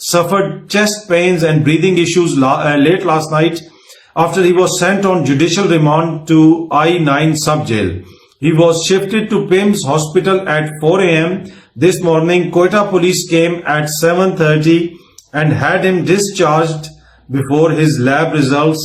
suffered chest pains and breathing issues late last night after he was sent on judicial remand to I9 sub jail. He was shifted to PIMS hospital at 4 a.m. this morning. Quetta police came at 7:30 and had him discharged before his lab results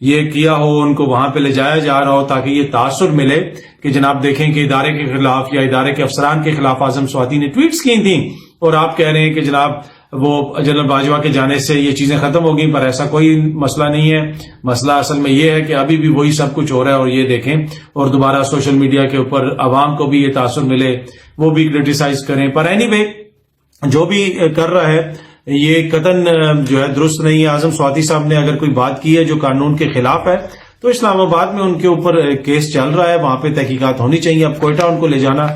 یہ کیا ہو، ان کو وہاں پہ لے جایا جا رہا ہو تاکہ یہ تاثر ملے کہ جناب دیکھیں کہ ادارے کے خلاف یا ادارے کے افسران کے خلاف اعظم سواتی نے ٹویٹس کی تھیں اور آپ کہہ رہے ہیں کہ جناب وہ جنرل باجوہ کے جانے سے یہ چیزیں ختم ہو گئیں، پر ایسا کوئی مسئلہ نہیں ہے۔ مسئلہ اصل میں یہ ہے کہ ابھی بھی وہی سب کچھ ہو رہا ہے، اور یہ دیکھیں اور دوبارہ سوشل میڈیا کے اوپر عوام کو بھی یہ تاثر ملے، وہ بھی کرٹیسائز کریں۔ پر اینی وے جو بھی کر رہا ہے یہ قطعاً جو ہے درست نہیں ہے۔ اعظم سواتی صاحب نے اگر کوئی بات کی ہے جو قانون کے خلاف ہے تو اسلام آباد میں ان کے اوپر کیس چل رہا ہے، وہاں پہ تحقیقات ہونی چاہیے۔ اب کوئٹہ ان کو لے جانا،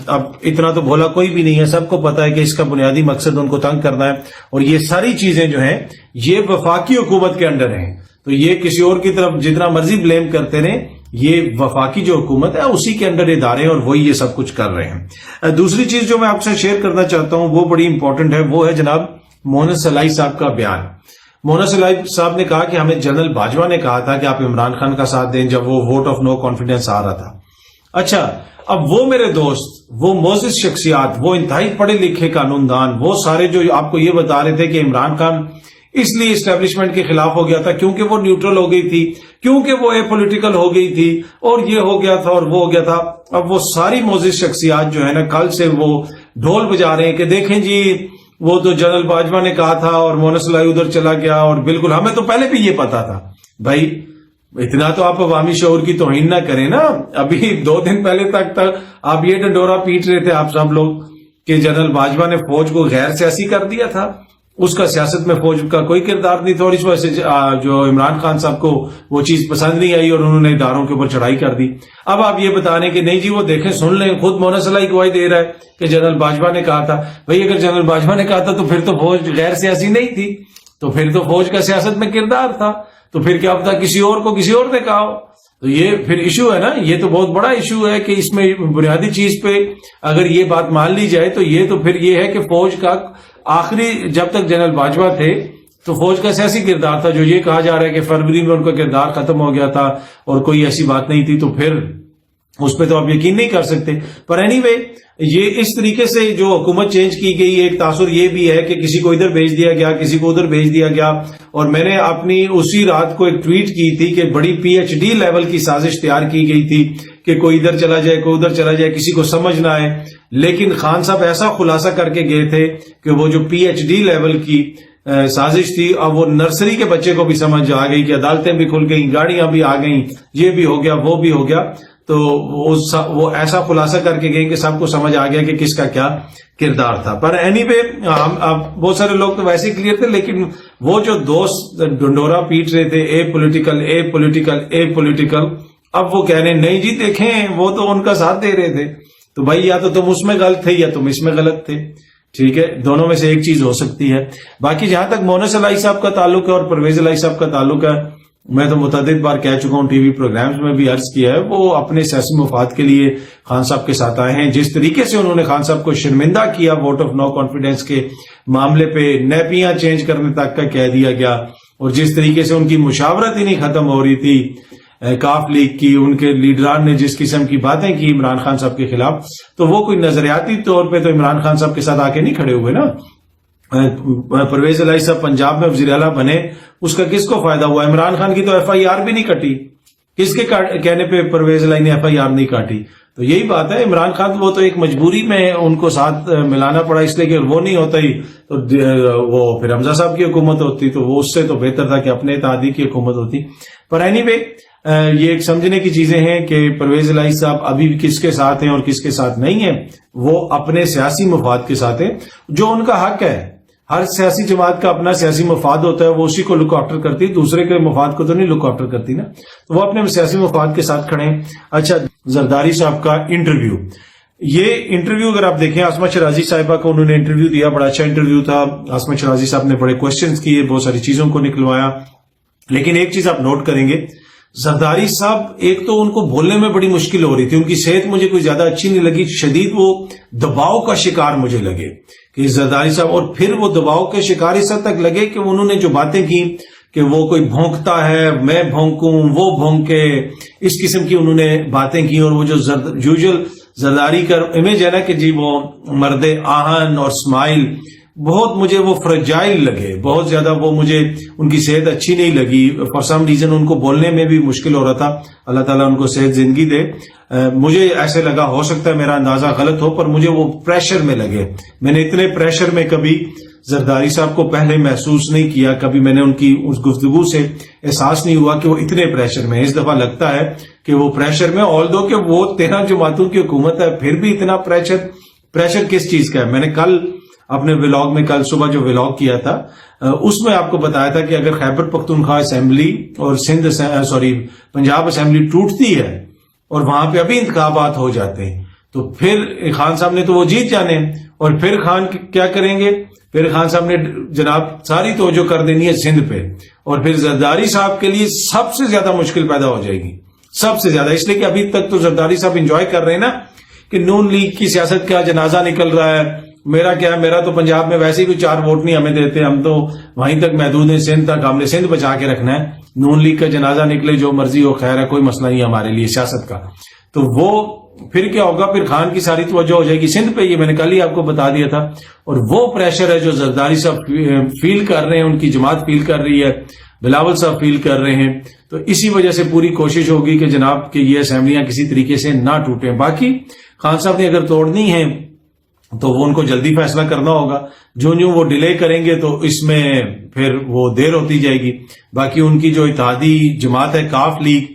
اب اتنا تو بھولا کوئی بھی نہیں ہے، سب کو پتا ہے کہ اس کا بنیادی مقصد ان کو تنگ کرنا ہے، اور یہ ساری چیزیں جو ہیں یہ وفاقی حکومت کے انڈر ہیں، تو یہ کسی اور کی طرف جتنا مرضی بلیم کرتے رہیں، یہ وفاقی جو حکومت ہے اسی کے اندر ادارے اور وہی یہ سب کچھ کر رہے ہیں۔ دوسری چیز جو میں آپ سے شیئر کرنا چاہتا ہوں وہ بڑی امپورٹنٹ ہے، وہ ہے جناب مونس سلائی صاحب کا بیان۔ مونس سلائی صاحب نے کہا کہ ہمیں جنرل باجوہ نے کہا تھا کہ آپ عمران خان کا ساتھ دیں جب وہ ووٹ آف نو کانفیڈنس آ رہا تھا۔ اچھا، اب وہ میرے دوست، وہ معزز شخصیات، وہ انتہائی پڑھے لکھے قانون دان، وہ سارے جو آپ کو یہ بتا رہے تھے کہ عمران خان اس لیے اسٹیبلشمنٹ کے خلاف ہو گیا تھا کیونکہ وہ نیوٹرل ہو گئی تھی، کیونکہ وہ اے پولیٹیکل ہو گئی تھی، اور یہ ہو گیا تھا اور وہ ہو گیا تھا، اب وہ ساری معزز شخصیات جو ہے نا کل سے وہ ڈھول بجا رہے ہیں کہ دیکھیں جی وہ تو جنرل باجوہ نے کہا تھا اور مونس سلائی ادھر چلا گیا، اور بالکل ہمیں تو پہلے بھی یہ پتا تھا۔ بھائی اتنا تو آپ عوامی شعور کی توہین نہ کریں نا، ابھی 2 دن پہلے تک آپ یہ ڈنڈورا پیٹ رہے تھے آپ سب لوگ کہ جنرل باجوہ نے فوج کو غیر سیاسی کر دیا تھا، اس کا سیاست میں فوج کا کوئی کردار نہیں تھا، اور اس وجہ سے جو عمران خان صاحب کو وہ چیز پسند نہیں آئی اور انہوں نے اداروں کے اوپر چڑھائی کر دی۔ اب آپ یہ بتا رہے ہیں کہ نہیں جی وہ دیکھیں سن لیں، خود مونس سلائی گواہی دے رہا ہے کہ جنرل باجوہ نے کہا تھا۔ بھئی اگر جنرل باجوہ نے کہا تھا تو پھر تو فوج غیر سیاسی نہیں تھی، تو پھر تو فوج کا سیاست میں کردار تھا، تو پھر کیا پتا کسی اور کو کسی اور نے کہا ہو، تو یہ پھر ایشو ہے نا، یہ تو بہت بڑا ایشو ہے کہ اس میں بنیادی چیز پہ اگر یہ بات مان لی جائے تو یہ تو پھر یہ ہے کہ فوج کا آخری جب تک جنرل باجوہ تھے تو فوج کا سیاسی کردار تھا، جو یہ کہا جا رہا ہے کہ فروری میں ان کا کردار ختم ہو گیا تھا اور کوئی ایسی بات نہیں تھی، تو پھر اس پہ تو آپ یقین نہیں کر سکتے۔ پر اینی وے یہ اس طریقے سے جو حکومت چینج کی گئی، ایک تاثر یہ بھی ہے کہ کسی کو ادھر بھیج دیا گیا، کسی کو ادھر بھیج دیا گیا، اور میں نے اپنی اسی رات کو ایک ٹویٹ کی تھی کہ بڑی پی ایچ ڈی لیول کی سازش تیار کی گئی تھی کہ کوئی ادھر چلا جائے کوئی ادھر چلا جائے، کسی کو سمجھ نہ آئے، لیکن خان صاحب ایسا خلاصہ کر کے گئے تھے کہ وہ جو پی ایچ ڈی لیول کی سازش تھی اب وہ نرسری کے بچے کو بھی سمجھ آ گئی کہ عدالتیں بھی کھل گئیں، گاڑیاں بھی آ گئیں، یہ بھی ہو گیا وہ بھی ہو گیا، تو وہ ایسا خلاصہ کر کے گئے کہ سب کو سمجھ آ گیا کہ کس کا کیا کردار تھا۔ پر اینی وے بہت سارے لوگ تو ویسے ہی کلیئر تھے، لیکن وہ جو دوست ڈنڈورا پیٹ رہے تھے a political a political a political, اب وہ کہہ رہے ہیں نہیں جی دیکھیں وہ تو ان کا ساتھ دے رہے تھے، تو بھائی یا تو تم اس میں غلط تھے یا تم اس میں غلط تھے، ٹھیک ہے، دونوں میں سے ایک چیز ہو سکتی ہے۔ باقی جہاں تک مونس سلائی صاحب کا تعلق ہے اور پرویز الہی صاحب کا تعلق ہے، میں تو متعدد بار کہہ چکا ہوں، ٹی وی پروگرامز میں بھی عرض کیا ہے، وہ اپنے سیاسی مفاد کے لیے خان صاحب کے ساتھ آئے ہیں۔ جس طریقے سے انہوں نے خان صاحب کو شرمندہ کیا ووٹ آف نو کانفیڈنس کے معاملے پہ، نیپیاں چینج کرنے تک کا کہہ دیا گیا، اور جس طریقے سے ان کی مشاورت ہی نہیں ختم ہو رہی تھی کاف لیگ کی، ان کے لیڈران نے جس قسم کی باتیں کی عمران خان صاحب کے خلاف، تو وہ کوئی نظریاتی طور پہ تو عمران خان صاحب کے ساتھ آ کے نہیں کھڑے ہوئے نا۔ پرویز الہی صاحب پنجاب میں وزیر اعلیٰ بنے، اس کا کس کو فائدہ ہوا؟ عمران خان کی تو ایف آئی آر بھی نہیں کٹی، کس کے کہنے پہ پرویز الہی نے ایف آئی آر نہیں کاٹی؟ تو یہی بات ہے، عمران خان وہ تو ایک مجبوری میں ان کو ساتھ ملانا پڑا، اس لیے کہ وہ نہیں ہوتا ہی تو وہ پھر حمزہ صاحب کی حکومت ہوتی، تو وہ اس سے تو بہتر تھا کہ اپنے اتحادی کی حکومت ہوتی۔ پر اینی وے یہ ایک سمجھنے کی چیزیں ہیں کہ پرویز الہی صاحب ابھی کس کے ساتھ ہیں اور کس کے ساتھ نہیں ہیں، وہ اپنے سیاسی مفاد کے ساتھ ہیں، جو ان کا حق ہے۔ ہر سیاسی جماعت کا اپنا سیاسی مفاد ہوتا ہے، وہ اسی کو لک آفٹر کرتی، دوسرے کے مفاد کو تو نہیں لک آفٹر کرتی نا، تو وہ اپنے سیاسی مفاد کے ساتھ کھڑے ہیں۔ اچھا، زرداری صاحب کا انٹرویو، یہ انٹرویو اگر آپ دیکھیں عاصمہ شرازی صاحبہ کو انہوں نے انٹرویو دیا، بڑا اچھا انٹرویو تھا، عاصمہ شرازی صاحب نے بڑے کوسچنز کیے، بہت ساری چیزوں کو نکلوایا، لیکن ایک چیز آپ نوٹ کریں گے، زرداری صاحب ایک تو ان کو بولنے میں بڑی مشکل ہو رہی تھی، ان کی صحت مجھے کوئی زیادہ اچھی نہیں لگی، شدید وہ دباؤ کا شکار مجھے لگے کہ زرداری صاحب، اور پھر وہ دباؤ کے شکار اس حد تک لگے کہ انہوں نے جو باتیں کی کہ وہ کوئی بھونکتا ہے، میں بھونکوں وہ بھونکے، اس قسم کی انہوں نے باتیں کی، اور وہ جو یوزول زرداری کا امیج ہے نا کہ جی وہ مرد آہن اور سمائل، بہت مجھے وہ فرجائل لگے، بہت زیادہ وہ مجھے ان کی صحت اچھی نہیں لگی، فار سم ریزن ان کو بولنے میں بھی مشکل ہو رہا تھا، اللہ تعالیٰ ان کو صحت زندگی دے۔ مجھے ایسے لگا، ہو سکتا ہے میرا اندازہ غلط ہو، پر مجھے وہ پریشر میں لگے۔ میں نے اتنے پریشر میں کبھی زرداری صاحب کو پہلے محسوس نہیں کیا، کبھی میں نے ان کی اس گفتگو سے احساس نہیں ہوا کہ وہ اتنے پریشر میں۔ اس دفعہ لگتا ہے کہ وہ پریشر میں، آلدو کہ وہ 13 جماعتوں کی حکومت ہے، پھر بھی اتنا پریشر کس چیز کا ہے؟ میں نے کل اپنے ولاگ میں، کل صبح جو ولاگ کیا تھا اس میں آپ کو بتایا تھا کہ اگر خیبر پختونخوا اسمبلی اور پنجاب اسمبلی ٹوٹتی ہے اور وہاں پہ ابھی انتخابات ہو جاتے ہیں تو پھر خان صاحب نے تو وہ جیت جانے، اور پھر خان کیا کریں گے؟ پھر خان صاحب نے جناب ساری توجہ کر دینی ہے سندھ پہ، اور پھر زرداری صاحب کے لیے سب سے زیادہ مشکل پیدا ہو جائے گی، سب سے زیادہ، اس لیے کہ ابھی تک تو زرداری صاحب انجوائے کر رہے ہیں نا کہ نون لیگ کی سیاست کا جنازہ نکل رہا ہے۔ میرا تو پنجاب میں ویسے ہی کوئی 4 ووٹ نہیں ہمیں دیتے، ہم تو وہیں تک محدود ہیں، سندھ تک، ہم نے سندھ بچا کے رکھنا ہے، نون لیگ کا جنازہ نکلے جو مرضی ہو، خیر ہے، کوئی مسئلہ نہیں ہمارے لیے سیاست کا۔ تو وہ پھر کیا ہوگا؟ پھر خان کی ساری توجہ ہو جائے گی سندھ پہ، یہ میں نے کل ہی آپ کو بتا دیا تھا، اور وہ پریشر ہے جو زرداری صاحب فیل کر رہے ہیں، ان کی جماعت فیل کر رہی ہے، بلاول صاحب فیل کر رہے ہیں۔ تو اسی وجہ سے پوری کوشش ہوگی کہ جناب کہ یہ اسمبلیاں کسی طریقے سے نہ ٹوٹیں۔ باقی خان صاحب نے اگر توڑنی ہے تو وہ ان کو جلدی فیصلہ کرنا ہوگا، جو وہ ڈیلے کریں گے تو اس میں پھر وہ دیر ہوتی جائے گی۔ باقی ان کی جو اتحادی جماعت ہے کاف لیگ،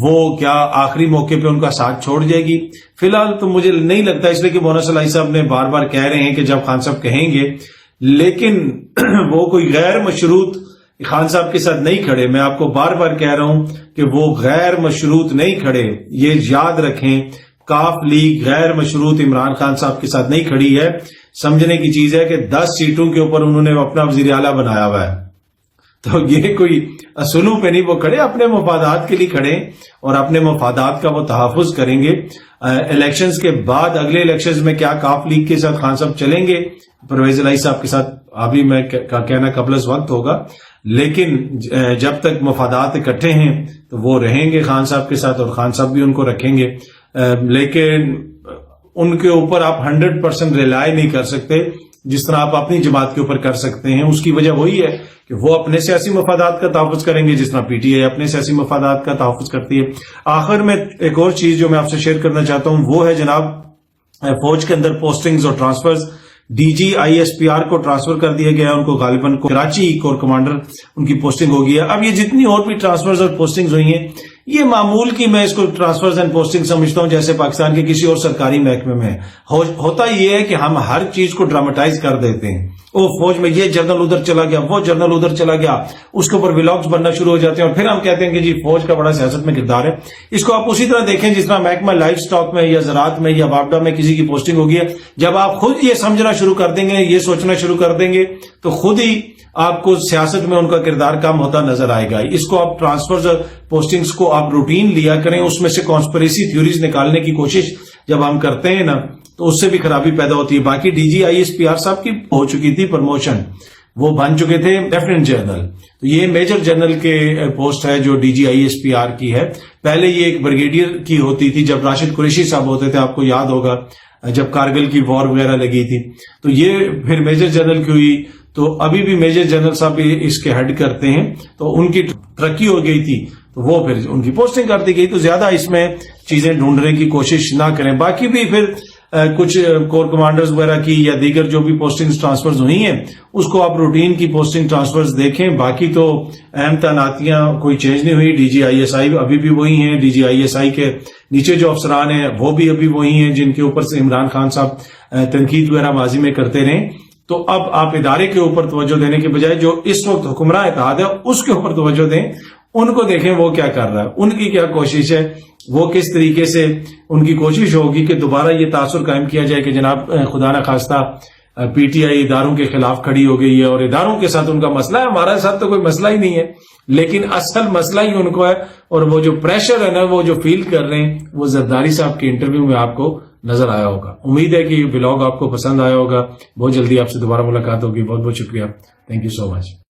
وہ کیا آخری موقع پہ ان کا ساتھ چھوڑ جائے گی؟ فی الحال تو مجھے نہیں لگتا، اس لیے کہ مولانا صلاحی صاحب نے بار بار کہہ رہے ہیں کہ جب خان صاحب کہیں گے، لیکن وہ کوئی غیر مشروط خان صاحب کے ساتھ نہیں کھڑے۔ میں آپ کو بار بار کہہ رہا ہوں کہ وہ غیر مشروط نہیں کھڑے، یہ یاد رکھیں، کاف لیگ غیر مشروط عمران خان صاحب کے ساتھ نہیں کھڑی ہے۔ سمجھنے کی چیز ہے کہ 10 سیٹوں کے اوپر انہوں نے اپنا وزیر اعلیٰ بنایا ہوا ہے، تو یہ کوئی اصولوں پہ نہیں، وہ کھڑے اپنے مفادات کے لیے کھڑے، اور اپنے مفادات کا وہ تحفظ کریں گے۔ الیکشنز کے بعد اگلے الیکشنز میں کیا کاف لیگ کے ساتھ خان صاحب چلیں گے، پرویز الہی صاحب کے ساتھ ابھی میں کہنا قبل از وقت ہوگا، لیکن جب تک مفادات اکٹھے ہیں تو وہ رہیں گے خان صاحب کے ساتھ، اور خان صاحب بھی ان کو رکھیں گے، لیکن ان کے اوپر آپ 100% ریلائی نہیں کر سکتے جس طرح آپ اپنی جماعت کے اوپر کر سکتے ہیں۔ اس کی وجہ وہی ہے کہ وہ اپنے سیاسی مفادات کا تحفظ کریں گے، جس طرح پی ٹی آئی اپنے سیاسی مفادات کا تحفظ کرتی ہے۔ آخر میں ایک اور چیز جو میں آپ سے شیئر کرنا چاہتا ہوں وہ ہے جناب فوج کے اندر پوسٹنگز اور transfers. D G I S P R کو ٹرانسفر کر دیا گیا ہے، ان کو غالباً کراچی کور کمانڈر ان کی پوسٹنگ ہو گئی ہے۔ اب یہ جتنی اور بھی ٹرانسفرز اور پوسٹنگز ہوئی ہیں، یہ معمول کی میں اس کو ٹرانسفرز اینڈ پوسٹنگ سمجھتا ہوں، جیسے پاکستان کے کسی اور سرکاری محکمے میں ہوتا یہ ہے کہ ہم ہر چیز کو ڈراماٹائز کر دیتے ہیں۔ وہ فوج میں یہ جنرل ادھر چلا گیا، وہ جنرل ادھر چلا گیا، اس کے اوپر ولاگز بننا شروع ہو جاتے ہیں، اور پھر ہم کہتے ہیں کہ جی فوج کا بڑا سیاست میں کردار ہے۔ اس کو آپ اسی طرح دیکھیں جس طرح محکمہ لائف سٹاک میں یا زراعت میں یا واپڈا میں کسی کی پوسٹنگ ہوگی ہے، جب آپ خود یہ سمجھنا شروع کر دیں گے، یہ سوچنا شروع کر دیں گے، تو خود ہی آپ کو سیاست میں ان کا کردار کم ہوتا نظر آئے گا۔ اس کو آپ ٹرانسفرز اور پوسٹنگز کو آپ روٹین لیا کریں، اس میں سے کانسپریسی تھیوریز نکالنے کی کوشش جب ہم کرتے ہیں نا تو اس سے بھی خرابی پیدا ہوتی ہے۔ باقی D G I S P R صاحب کی ہو چکی تھی پروموشن، وہ بن چکے تھے لیفٹیننٹ جنرل، تو یہ میجر جنرل کے پوسٹ ہے جو D G I S P R کی ہے۔ پہلے یہ ایک بریگیڈیئر کی ہوتی تھی جب راشد قریشی صاحب ہوتے تھے، آپ کو یاد ہوگا جب کارگل کی وار وغیرہ لگی تھی، تو یہ پھر میجر جنرل کی ہوئی، تو ابھی بھی میجر جنرل صاحب اس کے ہیڈ کرتے ہیں، تو ان کی ترقی ہو گئی تھی تو وہ پھر ان کی پوسٹنگ کر دی گئی۔ تو زیادہ اس میں چیزیں ڈھونڈنے کی کوشش نہ کریں۔ باقی بھی پھر کچھ کور کمانڈرز وغیرہ کی یا دیگر جو بھی پوسٹنگ ٹرانسفرز ہوئی ہیں اس کو آپ روٹین کی پوسٹنگ ٹرانسفرز دیکھیں۔ باقی تو اہم تعیناتیاں کوئی چینج نہیں ہوئی، D G I S I ابھی بھی وہی ہیں، D G I S I کے نیچے جو افسران ہیں وہ بھی ابھی وہی ہیں جن کے اوپر سے عمران خان صاحب تنقید وغیرہ ماضی میں کرتے رہے۔ تو اب آپ ادارے کے اوپر توجہ دینے کے بجائے جو اس وقت حکمراں اتحاد ہے اس کے اوپر توجہ دیں، ان کو دیکھیں وہ کیا کر رہا ہے، ان کی کیا کوشش ہے، وہ کس طریقے سے ان کی کوشش ہوگی کہ دوبارہ یہ تاثر قائم کیا جائے کہ جناب خدا نہ خواستہ پی ٹی آئی اداروں کے خلاف کھڑی ہو گئی ہے اور اداروں کے ساتھ ان کا مسئلہ ہے، ہمارے ساتھ تو کوئی مسئلہ ہی نہیں ہے، لیکن اصل مسئلہ ہی ان کو ہے، اور وہ جو پریشر ہے نا وہ جو فیل کر رہے ہیں وہ زرداری صاحب کے انٹرویو میں آپ کو نظر آیا ہوگا۔ امید ہے کہ یہ بلاگ آپ کو پسند آیا ہوگا، بہت جلدی آپ سے دوبارہ ملاقات ہوگی۔ بہت بہت شکریہ، تھینک یو سو مچ۔